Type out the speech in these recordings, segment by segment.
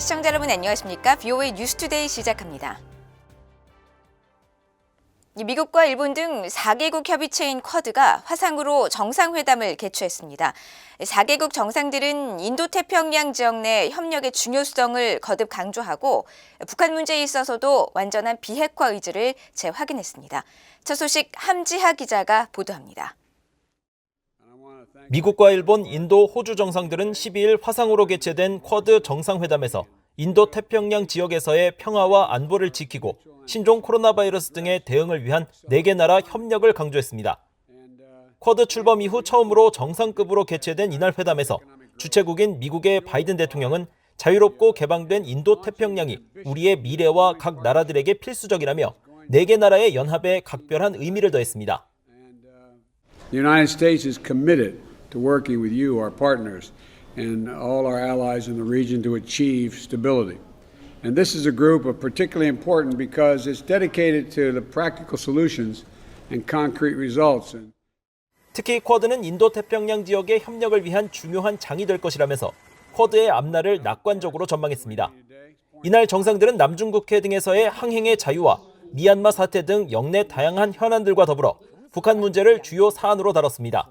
시청자 여러분 안녕하십니까? VOA 뉴스투데이 시작합니다. 미국과 일본 등 4개국 협의체인 쿼드가 화상으로 정상회담을 개최했습니다. 4개국 정상들은 인도태평양 지역 내 협력의 중요성을 거듭 강조하고 북한 문제에 있어서도 완전한 비핵화 의지를 재확인했습니다. 첫 소식 함지하 기자가 보도합니다. 미국과 일본, 인도, 호주 정상들은 12일 화상으로 개최된 쿼드 정상회담에서 인도-태평양 지역에서의 평화와 안보를 지키고 신종 코로나 바이러스 등의 대응을 위한 4개 나라 협력을 강조했습니다. 쿼드 출범 이후 처음으로 정상급으로 개최된 이날 회담에서 주최국인 미국의 바이든 대통령은 자유롭고 개방된 인도-태평양이 우리의 미래와 각 나라들에게 필수적이라며 4개 나라의 연합에 각별한 의미를 더했습니다. The United States is committed to working with you, our partners, and all our allies in the region to achieve stability. And this is a group of particularly important because it's dedicated to the practical solutions and concrete results. 특히 쿼드는 인도-태평양 지역의 협력을 위한 중요한 장이 될 것이라면서 쿼드의 앞날을 낙관적으로 전망했습니다. 이날 정상들은 남중국해 등에서의 항행의 자유와 미얀마 사태 등 역내 다양한 현안들과 더불어 북한 문제를 주요 사안으로 다뤘습니다.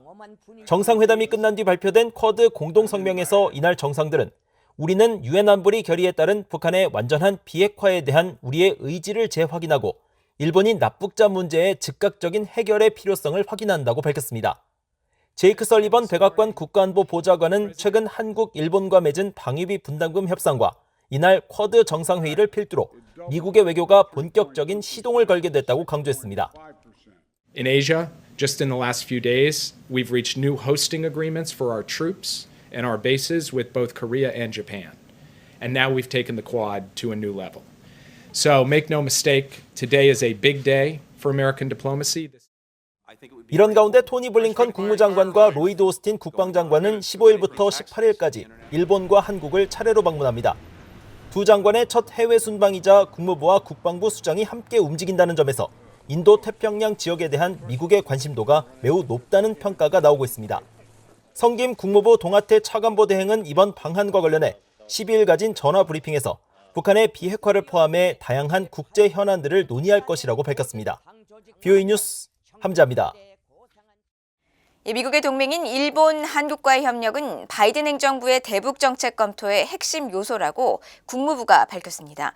정상회담이 끝난 뒤 발표된 쿼드 공동성명에서 이날 정상들은 우리는 유엔 안보리 결의에 따른 북한의 완전한 비핵화에 대한 우리의 의지를 재확인하고 일본인 납북자 문제의 즉각적인 해결의 필요성을 확인한다고 밝혔습니다. 제이크 설리번 백악관 국가안보 보좌관은 최근 한국, 일본과 맺은 방위비 분담금 협상과 이날 쿼드 정상회의를 필두로 미국의 외교가 본격적인 시동을 걸게 됐다고 강조했습니다. In Asia, just in the last few days, we've reached new hosting agreements for our troops and our bases with both Korea and Japan. And now we've taken the Quad to a new level. So make no mistake, today is a big day for American diplomacy. 이런 가운데 토니 블링컨 국무장관과 로이드 오스틴 국방장관은 15일부터 18일까지 일본과 한국을 차례로 방문합니다. 두 장관의 첫 해외 순방이자 국무부와 국방부 수장이 함께 움직인다는 점에서 인도-태평양 지역에 대한 미국의 관심도가 매우 높다는 평가가 나오고 있습니다. 성김 국무부 동아태 차관보 대행은 이번 방한과 관련해 12일 가진 전화 브리핑에서 북한의 비핵화를 포함해 다양한 국제 현안들을 논의할 것이라고 밝혔습니다. VOA 뉴스 함지하입니다. 미국의 동맹인 일본, 한국과의 협력은 바이든 행정부의 대북 정책 검토의 핵심 요소라고 국무부가 밝혔습니다.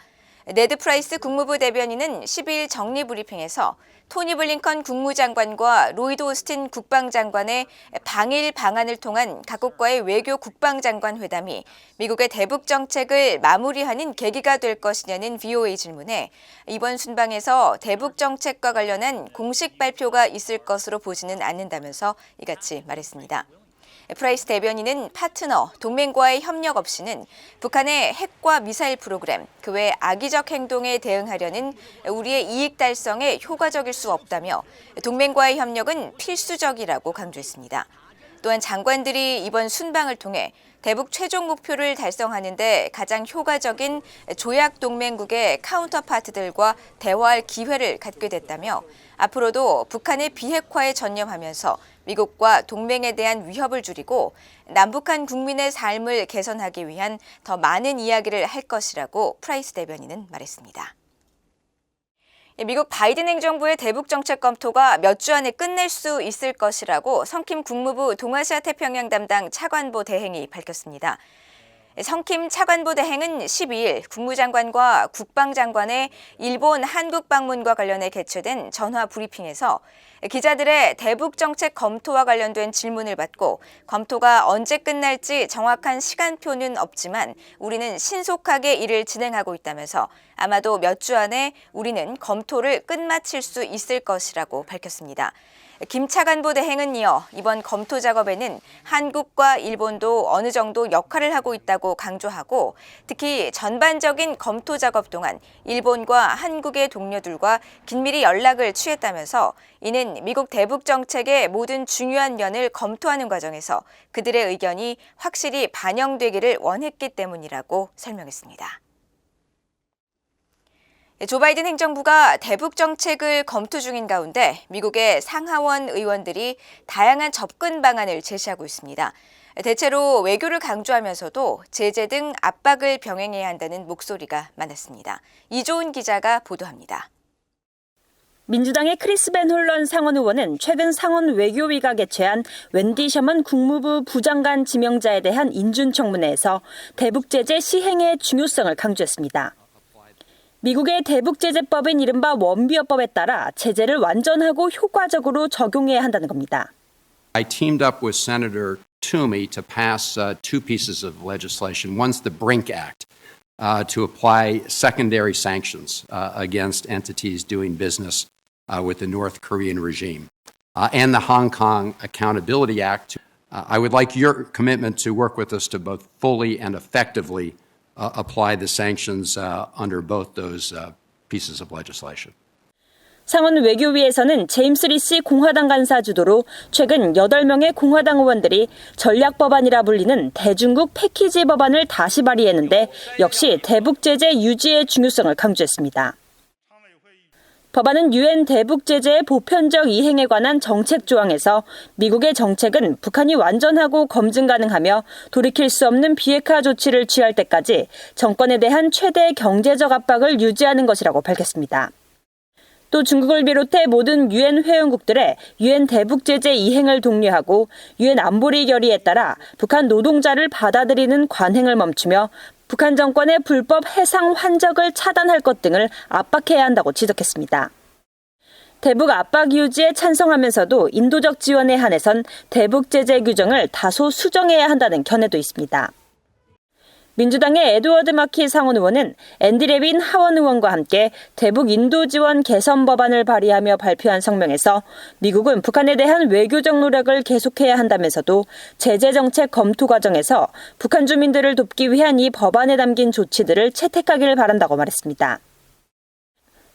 네드 프라이스 국무부 대변인은 12일 정리 브리핑에서 토니 블링컨 국무장관과 로이드 오스틴 국방장관의 방일 방안을 통한 각국과의 외교 국방장관 회담이 미국의 대북 정책을 마무리하는 계기가 될 것이냐는 VOA 질문에 이번 순방에서 대북 정책과 관련한 공식 발표가 있을 것으로 보지는 않는다면서 이같이 말했습니다. 프라이스 대변인은 파트너, 동맹과의 협력 없이는 북한의 핵과 미사일 프로그램, 그 외 악의적 행동에 대응하려는 우리의 이익 달성에 효과적일 수 없다며 동맹과의 협력은 필수적이라고 강조했습니다. 또한 장관들이 이번 순방을 통해 대북 최종 목표를 달성하는 데 가장 효과적인 조약 동맹국의 카운터파트들과 대화할 기회를 갖게 됐다며 앞으로도 북한의 비핵화에 전념하면서 미국과 동맹에 대한 위협을 줄이고 남북한 국민의 삶을 개선하기 위한 더 많은 이야기를 할 것이라고 프라이스 대변인은 말했습니다. 미국 바이든 행정부의 대북 정책 검토가 몇 주 안에 끝낼 수 있을 것이라고 성킴 국무부 동아시아 태평양 담당 차관보 대행이 밝혔습니다. 성킴 차관보 대행은 12일 국무장관과 국방장관의 일본, 한국 방문과 관련해 개최된 전화 브리핑에서 기자들의 대북 정책 검토와 관련된 질문을 받고 검토가 언제 끝날지 정확한 시간표는 없지만 우리는 신속하게 일을 진행하고 있다면서 아마도 몇 주 안에 우리는 검토를 끝마칠 수 있을 것이라고 밝혔습니다. 김 차관보 대행은 이어 이번 검토 작업에는 한국과 일본도 어느 정도 역할을 하고 있다고 강조하고 특히 전반적인 검토 작업 동안 일본과 한국의 동료들과 긴밀히 연락을 취했다면서 이는 미국 대북 정책의 모든 중요한 면을 검토하는 과정에서 그들의 의견이 확실히 반영되기를 원했기 때문이라고 설명했습니다. 조 바이든 행정부가 대북 정책을 검토 중인 가운데 미국의 상하원 의원들이 다양한 접근 방안을 제시하고 있습니다. 대체로 외교를 강조하면서도 제재 등 압박을 병행해야 한다는 목소리가 많았습니다. 이조은 기자가 보도합니다. 민주당의 크리스 벤 홀런 상원 의원은 최근 상원 외교위가 개최한 웬디 셔먼 국무부 부장관 지명자에 대한 인준 청문회에서 대북 제재 시행의 중요성을 강조했습니다. 미국의 대북 제재법인 이른바 원비어법에 따라 제재를 완전하고 효과적으로 적용해야 한다는 겁니다. I teamed up with Senator Toomey to pass two pieces of legislation. One's the Brink Act to apply secondary sanctions against entities doing business with the North Korean regime, and the Hong Kong Accountability Act. I would like your commitment to work with us to both fully and effectively apply the sanctions under both those pieces of legislation. 상원 외교위에서는 제임스 리시 공화당 간사 주도로 최근 8명의 공화당 의원들이 전략법안이라 불리는 대중국 패키지 법안을 다시 발의했는데 역시 대북 제재 유지의 중요성을 강조했습니다. 법안은 유엔 대북 제재의 보편적 이행에 관한 정책 조항에서 미국의 정책은 북한이 완전하고 검증 가능하며 돌이킬 수 없는 비핵화 조치를 취할 때까지 정권에 대한 최대 경제적 압박을 유지하는 것이라고 밝혔습니다. 또 중국을 비롯해 모든 유엔 회원국들의 유엔 대북 제재 이행을 독려하고 유엔 안보리 결의에 따라 북한 노동자를 받아들이는 관행을 멈추며 북한 정권의 불법 해상 환적을 차단할 것 등을 압박해야 한다고 지적했습니다. 대북 압박 유지에 찬성하면서도 인도적 지원에 한해선 대북 제재 규정을 다소 수정해야 한다는 견해도 있습니다. 민주당의 에드워드 마키 상원 의원은 앤디 레빈 하원 의원과 함께 대북 인도 지원 개선 법안을 발의하며 발표한 성명에서 미국은 북한에 대한 외교적 노력을 계속해야 한다면서도 제재 정책 검토 과정에서 북한 주민들을 돕기 위한 이 법안에 담긴 조치들을 채택하기를 바란다고 말했습니다.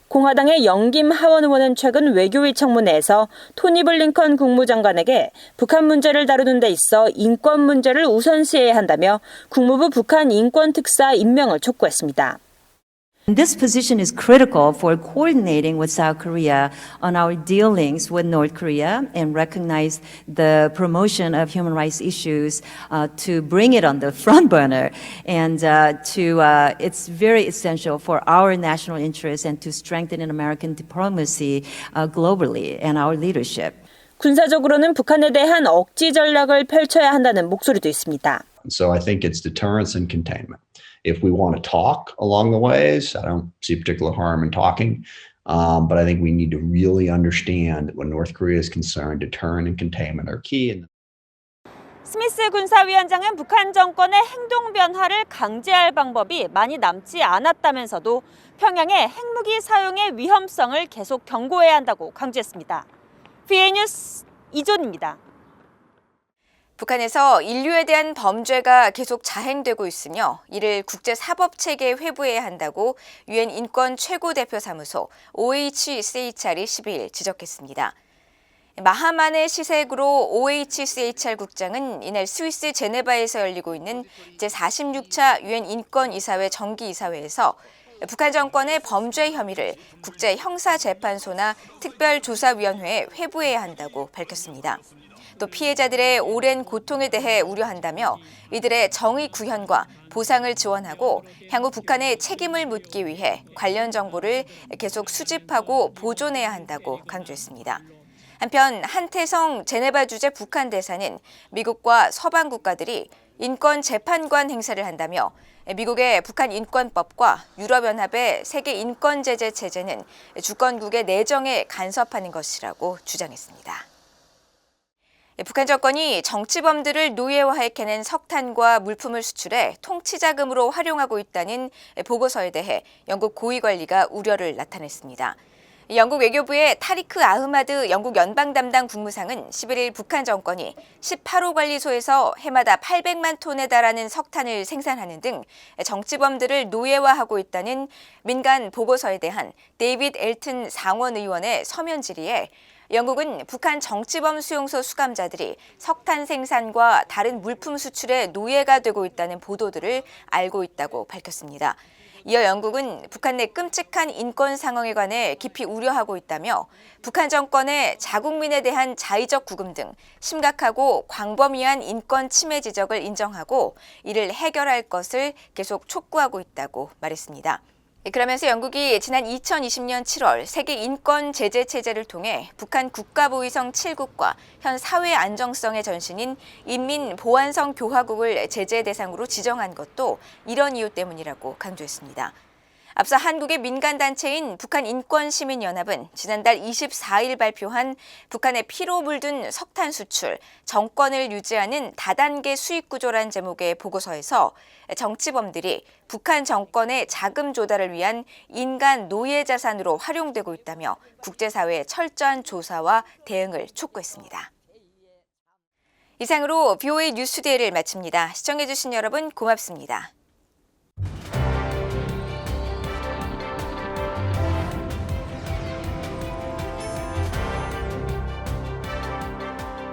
공화당의 영김 하원 의원은 최근 외교위 청문회에서 토니 블링컨 국무장관에게 북한 문제를 다루는 데 있어 인권 문제를 우선시해야 한다며 국무부 북한 인권특사 임명을 촉구했습니다. This position is critical for coordinating with South Korea on our dealings with North Korea and recognize the promotion of human rights issues to bring it on the front burner. And it's very essential for our national interests and to strengthen American diplomacy globally and our leadership. 군사적으로는 북한에 대한 억지 전략을 펼쳐야 한다는 목소리도 있습니다. So I think it's deterrence and containment. If we want to talk along the ways, I don't see particular harm in talking, but I think we need to really understand that when North Korea is concerned, deterrent and containment are key. 스미스 군사위원장은 북한 정권의 행동 변화를 강제할 방법이 많이 남지 않았다면서도 평양의 핵무기 사용의 위험성을 계속 경고해야 한다고 강조했습니다. VA 뉴스 이존입니다. 북한에서 인류에 대한 범죄가 계속 자행되고 있으며 이를 국제사법체계에 회부해야 한다고 유엔 인권 최고대표사무소 OHCHR이 12일 지적했습니다. 마하만의 시색으로 OHCHR 국장은 이날 스위스 제네바에서 열리고 있는 제46차 유엔 인권이사회 정기이사회에서 북한 정권의 범죄 혐의를 국제형사재판소나 특별조사위원회에 회부해야 한다고 밝혔습니다. 또 피해자들의 오랜 고통에 대해 우려한다며 이들의 정의 구현과 보상을 지원하고 향후 북한의 책임을 묻기 위해 관련 정보를 계속 수집하고 보존해야 한다고 강조했습니다. 한편 한태성 제네바 주재 북한 대사는 미국과 서방 국가들이 인권재판관 행사를 한다며 미국의 북한 인권법과 유럽연합의 세계 인권제재 체제는 주권국의 내정에 간섭하는 것이라고 주장했습니다. 북한 정권이 정치범들을 노예화해 캐낸 석탄과 물품을 수출해 통치자금으로 활용하고 있다는 보고서에 대해 영국 고위관리가 우려를 나타냈습니다. 영국 외교부의 타리크 아흐마드 영국 연방 담당 국무상은 11일 북한 정권이 18호 관리소에서 해마다 800만 톤에 달하는 석탄을 생산하는 등 정치범들을 노예화하고 있다는 민간 보고서에 대한 데이빗 엘튼 상원 의원의 서면 질의에 영국은 북한 정치범 수용소 수감자들이 석탄 생산과 다른 물품 수출에 노예가 되고 있다는 보도들을 알고 있다고 밝혔습니다. 이어 영국은 북한 내 끔찍한 인권 상황에 관해 깊이 우려하고 있다며 북한 정권의 자국민에 대한 자의적 구금 등 심각하고 광범위한 인권 침해 지적을 인정하고 이를 해결할 것을 계속 촉구하고 있다고 말했습니다. 그러면서 영국이 지난 2020년 7월 세계 인권 제재 체제를 통해 북한 국가보위성 7국과 현 사회 안정성의 전신인 인민보안성 교화국을 제재 대상으로 지정한 것도 이런 이유 때문이라고 강조했습니다. 앞서 한국의 민간단체인 북한인권시민연합은 지난달 24일 발표한 북한의 피로 물든 석탄 수출, 정권을 유지하는 다단계 수익구조란 제목의 보고서에서 정치범들이 북한 정권의 자금 조달을 위한 인간 노예 자산으로 활용되고 있다며 국제사회의 철저한 조사와 대응을 촉구했습니다. 이상으로 BOA 뉴스데이를 마칩니다. 시청해주신 여러분 고맙습니다.